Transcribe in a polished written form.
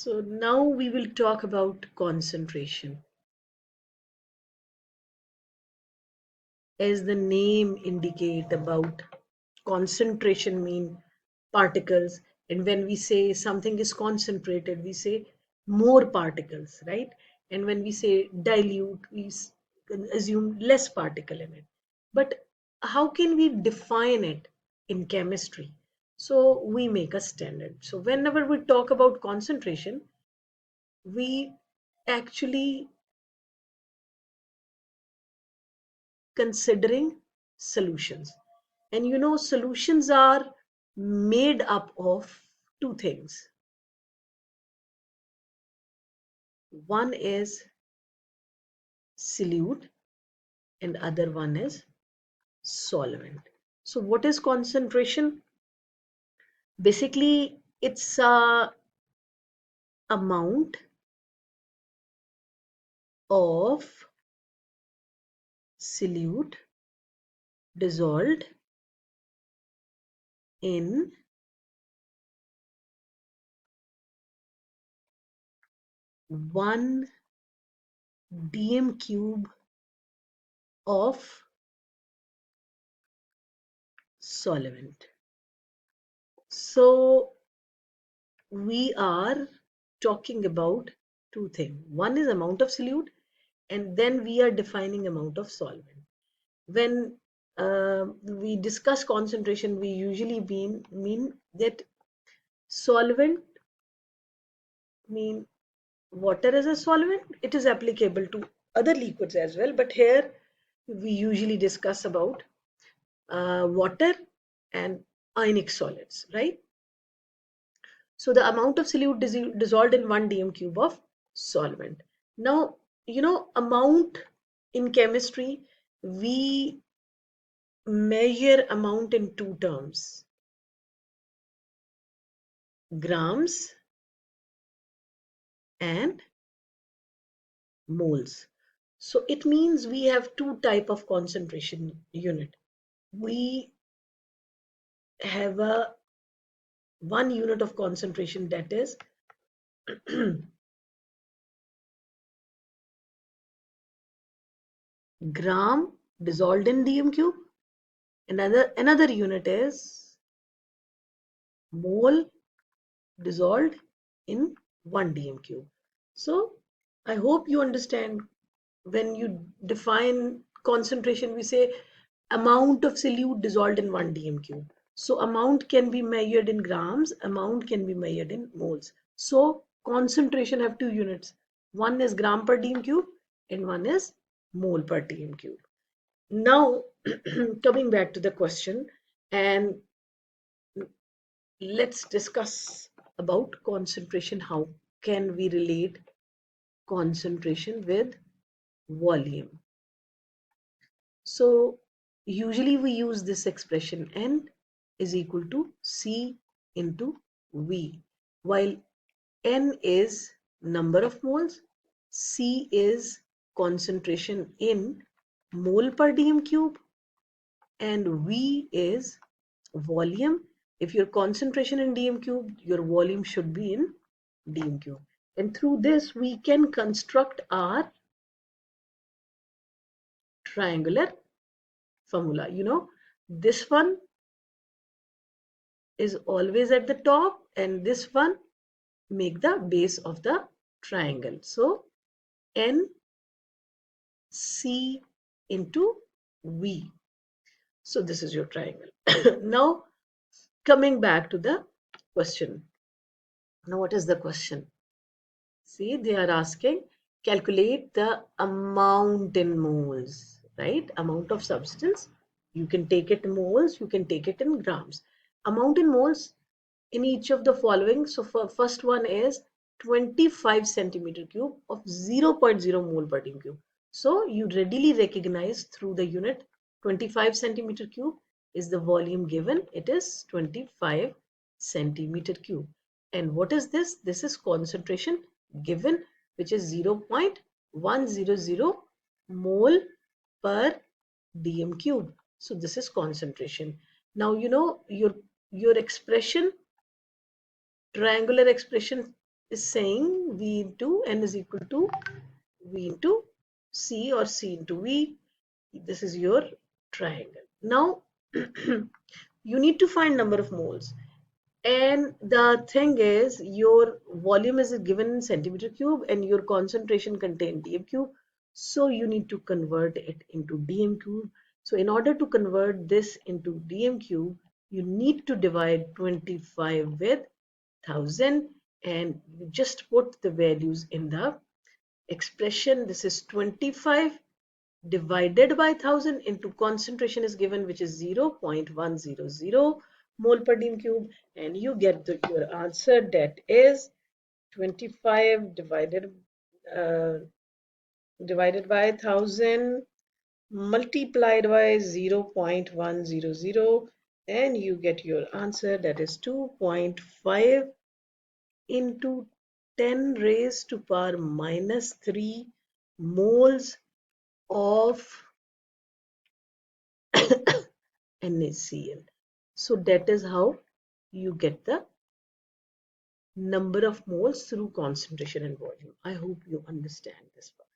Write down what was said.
So now we will talk about concentration. As the name indicate about concentration mean particles, and when we say something is concentrated, we say more particles, right? And when we say dilute, assume less particle in it. But how can we define it in chemistry? So we make a standard. So whenever we talk about concentration, we actually considering solutions. And solutions are made up of two things. One is solute and other one is solvent. So what is concentration? Basically, it's a amount of solute dissolved in 1 dm cube of solvent. So we are talking about two things. One is amount of solute, and then we are defining amount of solvent. When we discuss concentration, we usually mean that solvent mean water as a solvent. It is applicable to other liquids as well, but here we usually discuss about water and ionic solids, right? So the amount of solute dissolved in 1 dm cube of solvent. Now, amount in chemistry, we measure amount in two terms: grams and moles. So it means we have two type of concentration unit. We have a one unit of concentration, that is gram dissolved in dm cube. Another unit is mole dissolved in 1 dm cube. So I hope you understand. When you define concentration, we say amount of solute dissolved in 1 dm cube. So amount can be measured in grams, amount can be measured in moles. So concentration have two units. One is gram per dm cube and one is mole per dm cube. Now, coming back to the question, and let's discuss about concentration. How can we relate concentration with volume? So usually we use this expression N is equal to C into V, while N is number of moles, C is concentration in mole per dm cube, and V is volume. If your concentration in dm cube, your volume should be in dm cube. And through this, we can construct our triangular formula. This one is always at the top, and this one make the base of the triangle. So N C into V. So this is your triangle. Now coming back to the question. Now what is the question? See, they are asking calculate the amount in moles, right? Amount of substance. You can take it in moles, you can take it in grams. Amount in moles in each of the following. So for first one is 25 centimeter cube of 0.0 mole per dm cube. So you readily recognize through the unit 25 centimeter cube is the volume given. It is 25 centimeter cube. And what is this? This is concentration given, which is 0.100 mole per dm cube. So this is concentration. Now your expression, triangular expression is saying V into N is equal to V into C or C into V. This is your triangle. Now, you need to find number of moles. And the thing is, your volume is given in centimeter cube and your concentration contained dm cube. So you need to convert it into dm cube. So in order to convert this into dm cube, you need to divide 25 with 1000 and you just put the values in the expression. This is 25 divided by 1000 into concentration is given, which is 0.100 mole per dm cube, and you get your answer, that is 25 divided by 1000 multiplied by 0.100, and you get your answer, that is 2.5 into 10 raised to power minus 3 moles of NaCl. So that is how you get the number of moles through concentration and volume. I hope you understand this part.